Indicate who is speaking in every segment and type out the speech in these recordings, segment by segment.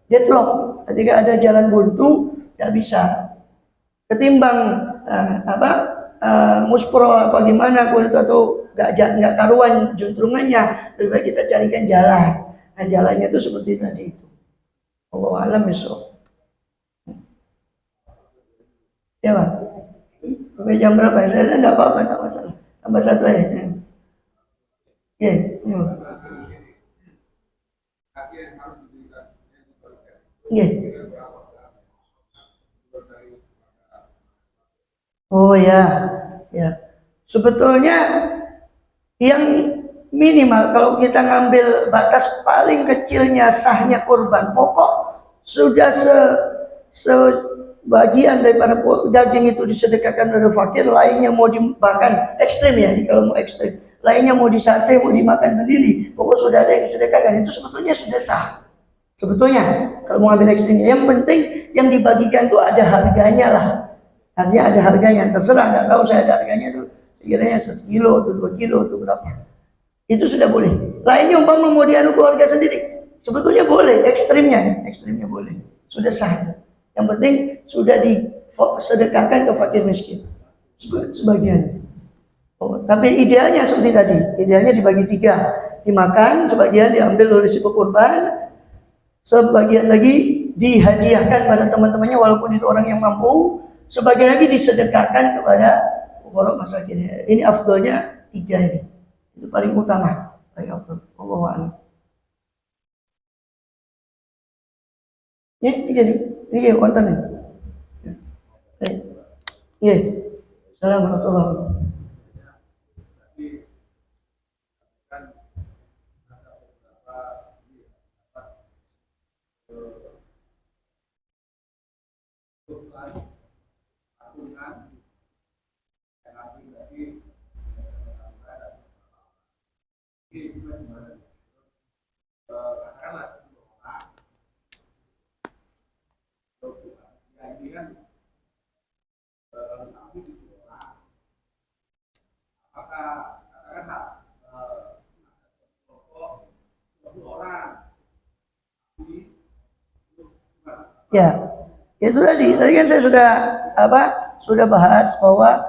Speaker 1: deadlock, ketika ada jalan buntu, nggak bisa. Ketimbang muspro apa gimana kulit atau nggak karuan juntrungannya, lebih baik kita carikan jalan. Nah jalannya itu seperti tadi itu. Allah alam besok. Ya Pak. Sampai jam berapa? Saya enggak apa-apa, enggak masalah. Tambah satu aja. Ya. Ya. Oh ya. Ya. Sebetulnya yang minimal kalau kita ngambil batas paling kecilnya sahnya kurban pokok sudah sebagian daripada daging itu disedekahkan oleh fakir, lainnya mau dimakan ekstrim ya, kalau mau ekstrim lainnya mau disate, mau dimakan sendiri, pokok sudah ada yang disedekahkan, itu sebetulnya sudah sah sebetulnya kalau mau ambil ekstrimnya. Yang penting yang dibagikan tuh ada harganya lah, artinya ada harganya, terserah, nggak tahu saya ada harganya tuh sekiranya 1 kilo atau 2 kilo atau berapa, itu sudah boleh. Lainnya umpama mau dianu keluarga sendiri, sebetulnya boleh, ekstrimnya boleh, sudah sah. Yang penting sudah disedekahkan ke fakir miskin sebagian. Tapi idealnya seperti tadi, idealnya dibagi 3, dimakan, sebagian diambil oleh si pekurban, sebagian lagi dihadiahkan pada teman-temannya walaupun itu orang yang mampu, sebagian lagi disedekahkan kepada orang masakin. Ini afdolnya 3 ini. Itu paling utama, paling afdol. Allahu a'lam. Ini konten nih. Iya. Assalamualaikum warahmatullahi wabarakatuh. Ya, itu tadi kan saya sudah bahas bahwa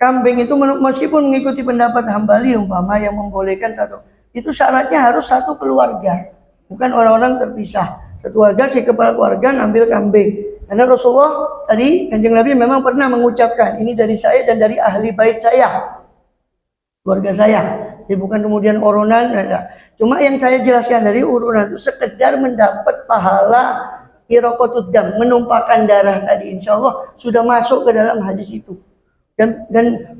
Speaker 1: kambing itu meskipun mengikuti pendapat Hambali umpama yang membolehkan satu, itu syaratnya harus satu keluarga, bukan orang-orang terpisah. Satu keluarga, si kepala keluarga ngambil kambing. Karena Rasulullah tadi, Kanjeng Nabi memang pernah mengucapkan, ini dari saya dan dari ahli bait saya, keluarga saya. Jadi bukan kemudian urunan. Cuma yang saya jelaskan dari urunan itu sekedar mendapat pahala iraqatud dam, menumpahkan darah tadi, insya Allah sudah masuk ke dalam hadis itu. Dan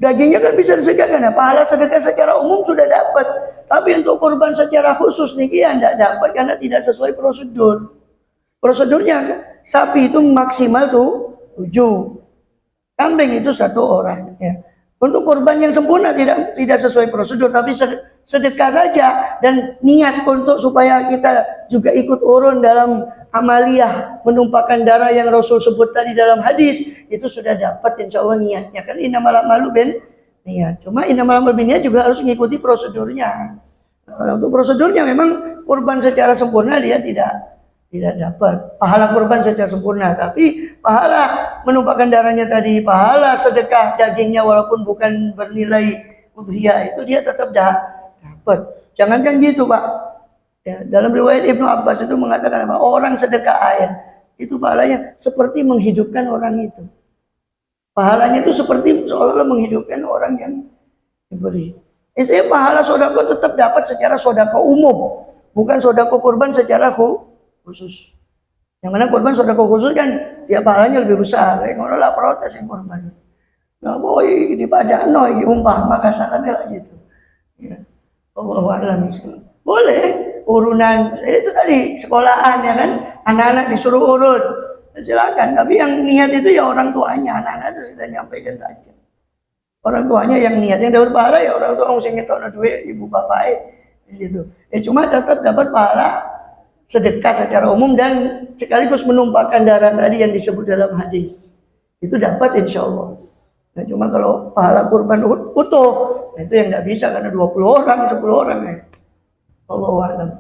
Speaker 1: dagingnya kan bisa disedekahkan. Nah, pahala sedekah secara umum sudah dapat. Tapi untuk kurban secara khusus nih tidak dapat karena tidak sesuai prosedur. Prosedurnya sapi itu maksimal tuh 7, kambing itu 1 orang. Ya. Untuk kurban yang sempurna tidak sesuai prosedur, tapi sedekah saja dan niat untuk supaya kita juga ikut urun dalam amaliyah menumpahkan darah yang Rasul sebut tadi dalam hadis, itu sudah dapat insya Allah niatnya. Kan innamal a'malu binniyat. Cuma innamal a'malu binniyat juga harus mengikuti prosedurnya. Nah, untuk prosedurnya memang kurban secara sempurna dia tidak dapat pahala kurban secara sempurna, tapi pahala menumpahkan darahnya tadi, pahala sedekah dagingnya walaupun bukan bernilai udhiyah itu dia tetap dapat. Jangankan gitu Pak. Ya, dalam riwayat Ibnu Abbas itu mengatakan apa? Orang sedekah air itu pahalanya seperti menghidupkan orang itu. Pahalanya itu seperti seolah-olah menghidupkan orang yang diberi. Itu pahala sodako tetap dapat secara sodako umum, bukan sodako kurban secara khusus. Yang mana kurban sodako khusus kan ya pahalanya lebih besar. Yang mana lah protes yang kurban. Nah boy di padano umpama kasarannya lah gitu. Ya. Allahu a'lam. Boleh urunan itu tadi sekolahan ya kan, anak-anak disuruh urut, silakan. Tapi yang niat itu ya orang tuanya, anak-anak itu sudah nyampaikan saja. Orang tuanya yang niat, yang dapat pahala ya orang tua yang ngetokno duit ibu bapak gitu. Cuma tetap dapat pahala sedekah secara umum dan sekaligus menumpahkan darah tadi yang disebut dalam hadis. Itu dapat insya Allah. Nah, cuma kalau pahala kurban utuh, itu yang nggak bisa karena 20 orang, 10 orang ya. Allahu a'lam.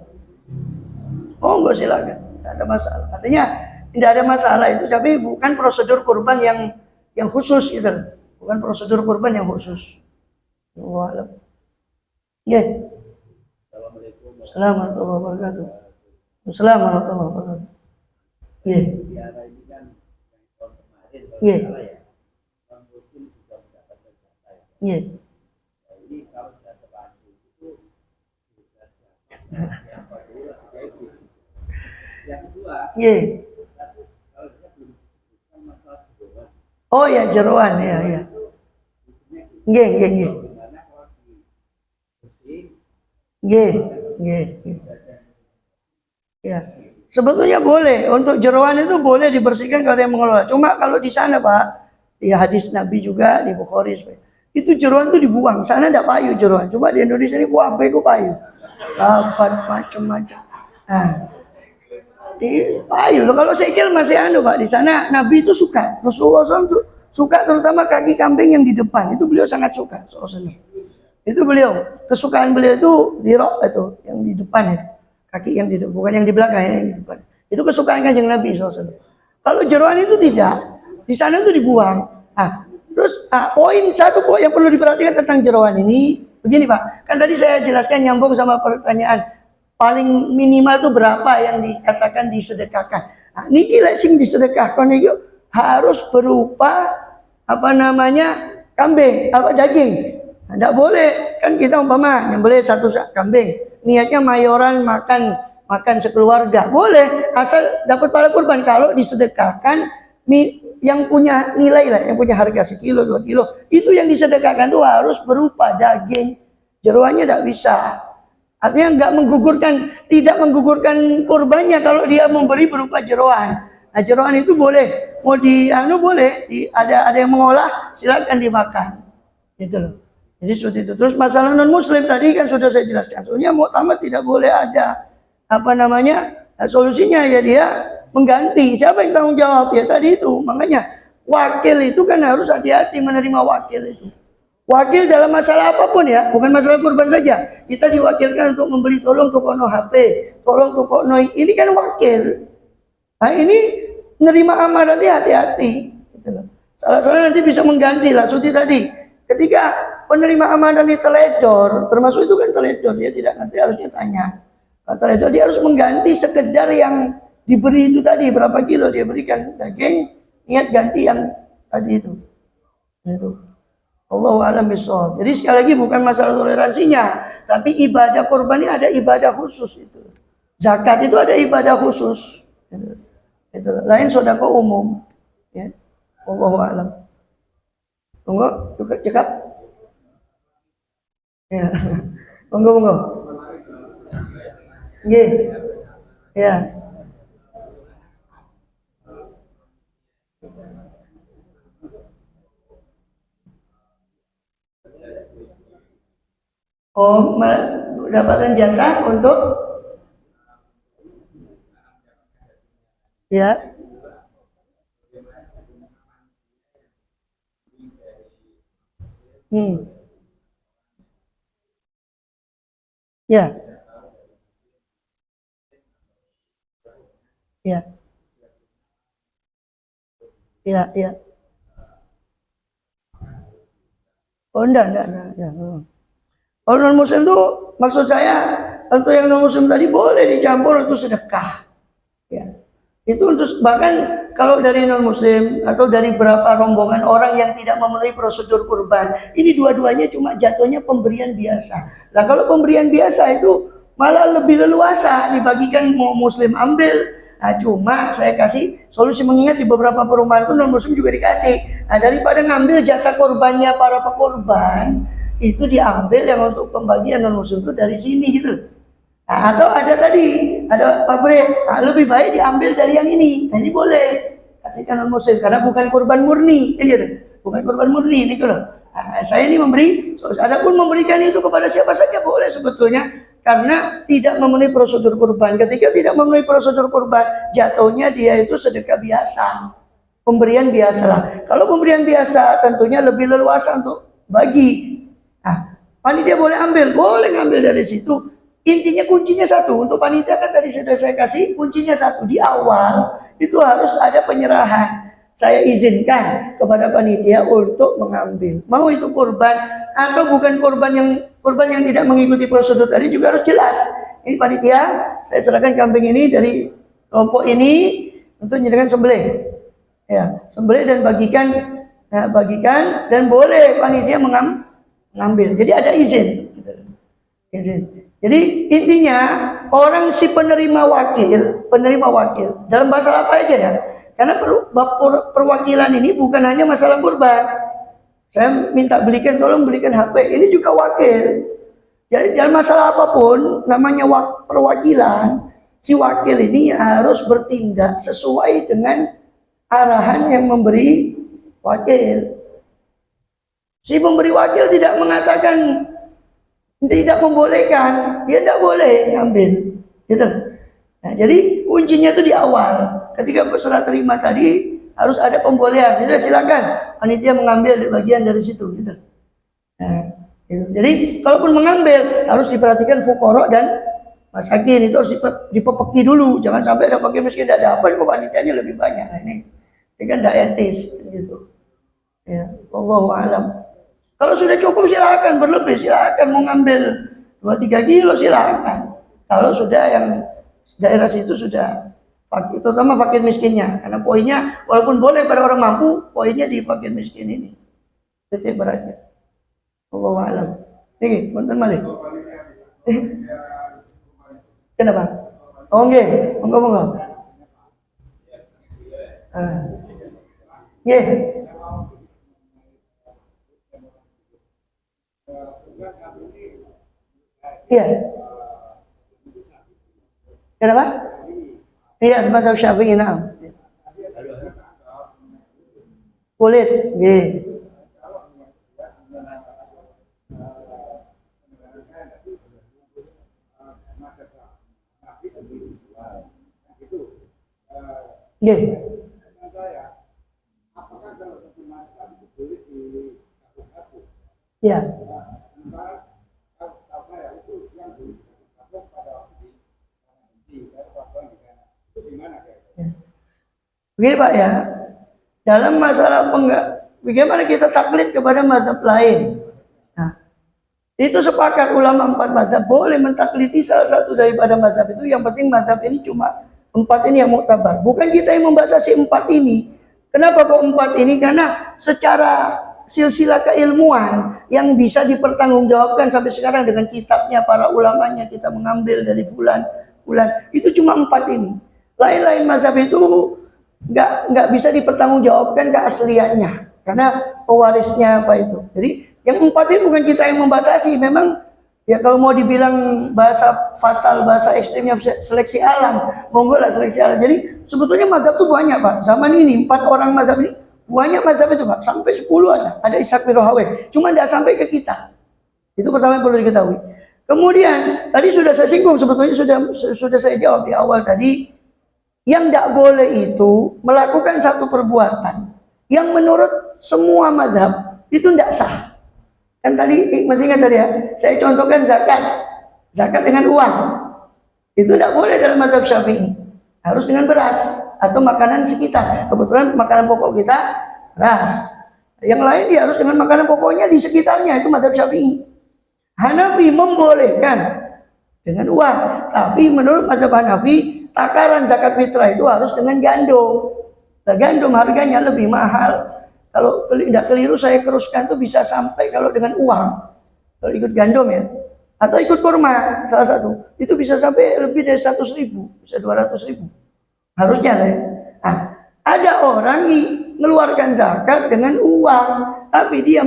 Speaker 1: Oh enggak silakan. tidak ada masalah. Artinya tidak ada masalah itu, tapi bukan prosedur kurban yang khusus gitu. Bukan prosedur kurban yang khusus. Wallah. Ya. Assalamualaikum warahmatullahi wabarakatuh. Assalamualaikum warahmatullahi wabarakatuh. Ya. Ya. Ya. Ya. Oh ya, jeroan ya, ya. Nggih, nggih, nggih. Nggih, nggih. Ya. Sebetulnya boleh untuk jeroan itu boleh dibersihkan kalau yang mengelola. Cuma kalau di sana Pak, di hadis Nabi juga di Bukhari itu jeroan itu dibuang. Sana tidak payu jeroan. Cuma di Indonesia ini kuape ku payu. Dapat macam-macam. Nah, di payu loh. Kalau sekil masih Pak, di sana Nabi itu suka. Rasulullah SAW itu suka, terutama kaki kambing yang di depan. Itu beliau sangat suka. Itu beliau, kesukaan beliau itu dirok itu yang di depan itu. Kaki yang di depan, bukan yang di belakang, yang di depan. Itu kesukaan Kanjeng Nabi SAW. Kalau jeroan itu tidak, di sana itu dibuang. Terus poin yang perlu diperhatikan tentang jeroan ini, begini Pak. Kan tadi saya jelaskan nyambung sama pertanyaan paling minimal itu berapa yang dikatakan disedekahkan. Niki lek sing disedekahkan itu harus berupa kambing, daging. Tidak boleh kan kita umpama nyembelih satu kambing. Niatnya mayoran makan sekeluarga, boleh asal dapat pahala kurban. Kalau disedekahkan yang punya nilai lah, yang punya harga sekilo 2 kilo, itu yang disedekahkan tuh harus berupa daging. Jeroannya tidak bisa. Artinya tidak menggugurkan kurbannya kalau dia memberi berupa jeroan. Nah, jeroan itu boleh, mau boleh, ada yang mengolah, silakan dimakan, gitu loh. Jadi seperti itu. Terus masalah non muslim tadi kan sudah saya jelaskan. Soalnya muktamad tidak boleh ada solusinya ya dia mengganti. Siapa yang tanggung jawab? Ya tadi itu. Makanya wakil itu kan harus hati-hati menerima wakil itu. Wakil dalam masalah apapun ya, bukan masalah kurban saja. Kita diwakilkan untuk membeli, tolong tukono HP, tolong tukono ini kan wakil. Nah ini menerima amanah dia hati-hati. Gitu loh. Salah-salah nanti bisa mengganti lah. Seperti tadi. Ketika penerima amanah ini teledor, termasuk itu kan teledor, dia tidak ngerti, harusnya tanya. Teledor dia harus mengganti sekedar yang diberi itu tadi, berapa kilo dia berikan daging, niat ganti yang tadi itu. Itu. Allahu a'lam bishawab. Jadi sekali lagi bukan masalah toleransinya, tapi ibadah kurban ini ada ibadah khusus itu. Zakat itu ada ibadah khusus. Itu. Lain sedekah umum. Ya. Allahu a'lam. Monggo, juga cekap. Ya. Monggo. Nggih. Ya. Oh, mendapatkan jatah untuk ya. Ya. Ya. Ya. Oh, enggak. Ya. Kalau non muslim itu maksud saya untuk yang non muslim tadi boleh dicampur untuk sedekah. Ya. Itu untuk bahkan kalau dari non muslim atau dari beberapa rombongan orang yang tidak memenuhi prosedur kurban, ini dua-duanya cuma jatuhnya pemberian biasa. Nah, kalau pemberian biasa itu malah lebih leluasa dibagikan, mau muslim ambil. Nah, cuma saya kasih solusi mengingat di beberapa perumahan itu non muslim juga dikasih. Nah, daripada ngambil jatah kurbannya para pekurban, itu diambil yang untuk pembagian non muslim itu dari sini gitu. Nah, atau ada pabrik, lebih baik diambil dari yang ini. Nah, ini boleh kasihkan non muslim karena bukan kurban murni, gitu. Bukan kurban murni ini loh. Nah, saya ini memberi, adapun memberikan itu kepada siapa saja boleh sebetulnya karena tidak memenuhi prosedur kurban. Ketika tidak memenuhi prosedur kurban, jatuhnya dia itu sedekah biasa, pemberian biasalah. Kalau pemberian biasa tentunya lebih leluasa untuk bagi. Nah, panitia boleh ambil, boleh ngambil dari situ. intinya kuncinya satu. Untuk panitia kan tadi sudah saya kasih kuncinya satu. Di awal itu harus ada penyerahan. Saya izinkan kepada panitia untuk mengambil. Mau itu kurban atau bukan kurban yang tidak mengikuti prosedur tadi juga harus jelas. Ini panitia, saya serahkan kambing ini dari kelompok ini untuk menyediakan sembelih. Ya, sembelih dan bagikan dan boleh panitia mengambil. Jadi ada izin. Jadi intinya orang si penerima wakil dalam bahasa apa aja ya. Karena perwakilan ini bukan hanya masalah kurban. Saya minta tolong belikan HP. Ini juga wakil. Jadi dalam masalah apapun namanya perwakilan, si wakil ini harus bertindak sesuai dengan arahan yang memberi wakil. Si pemberi wakil tidak mengatakan, tidak membolehkan, dia tidak boleh ngambil. Gitu. Nah, jadi kuncinya itu di awal. Ketika berserah terima tadi harus ada pembolehan. Jadi silakan panitia mengambil bagian dari situ. Gitu. Nah, gitu. Jadi kalaupun mengambil harus diperhatikan fuqara dan masakin, itu harus dipepeki dulu. Jangan sampai ada fakir miskin tidak dapat, kok panitianya lebih banyak. Nah, ini kan tidak etis. Gitu. Ya, wallahu a'lam. Kalau sudah cukup silakan, berlebih silakan mau ngambil 2-3 kilo silakan. Kalau sudah yang daerah situ sudah fakir, terutama fakir miskinnya, karena poinnya walaupun boleh pada orang mampu, poinnya di fakir miskin ini titik beratnya. Allahu a'lam. Ini punten malih. Kenapa? Oh nggih, monggo. Nggih. Iya. Kenapa? Iya, mazhab Syafi'i, nah. Kulit, nggih. Nggih. Ya. Begini Pak ya, dalam masalah bagaimana kita taklid kepada mazhab lain. Nah, itu sepakat ulama 4 mazhab boleh mentakliti salah satu daripada mazhab itu. Yang penting mazhab ini cuma 4 ini yang muktabar. Bukan kita yang membatasi 4 ini. Kenapa kok 4 ini? Karena secara silsilah keilmuan yang bisa dipertanggungjawabkan sampai sekarang dengan kitabnya para ulamanya, kita mengambil dari fulan itu cuma 4 ini. Lain-lain mazhab itu nggak bisa dipertanggungjawabkan keasliannya karena pewarisnya apa itu. Jadi yang 4 ini bukan kita yang membatasi. Memang ya kalau mau dibilang bahasa fatal, bahasa ekstrimnya seleksi alam, monggo lah seleksi alam. Jadi sebetulnya mazhab itu banyak Pak. Zaman ini 4 orang mazhab ini banyak mazhab itu Pak, sampai 10 ada. Ada Ishaq bin Rahawayh, cuma tidak sampai ke kita. Itu pertama yang perlu diketahui. Kemudian tadi sudah saya singgung, sebetulnya sudah saya jawab di awal tadi. Yang tidak boleh itu melakukan satu perbuatan yang menurut semua mazhab itu tidak sah. Kan tadi masih ingat tadi ya, saya contohkan zakat dengan uang. Itu tidak boleh dalam mazhab Syafi'i. Harus dengan beras atau makanan sekitar. Kebetulan makanan pokok kita beras. Yang lain dia harus dengan makanan pokoknya di sekitarnya, itu mazhab Syafi'i. Hanafi membolehkan dengan uang, tapi menurut mazhab Hanafi takaran zakat fitrah itu harus dengan gandum. Nah, gandum harganya lebih mahal. Kalau tidak keliru saya keruskan tuh bisa sampai kalau dengan uang, kalau ikut gandum ya, atau ikut kurma salah satu, itu bisa sampai lebih dari 100.000, bisa 200.000. Harusnya lah. Nah, ada orang mengeluarkan zakat dengan uang, tapi dia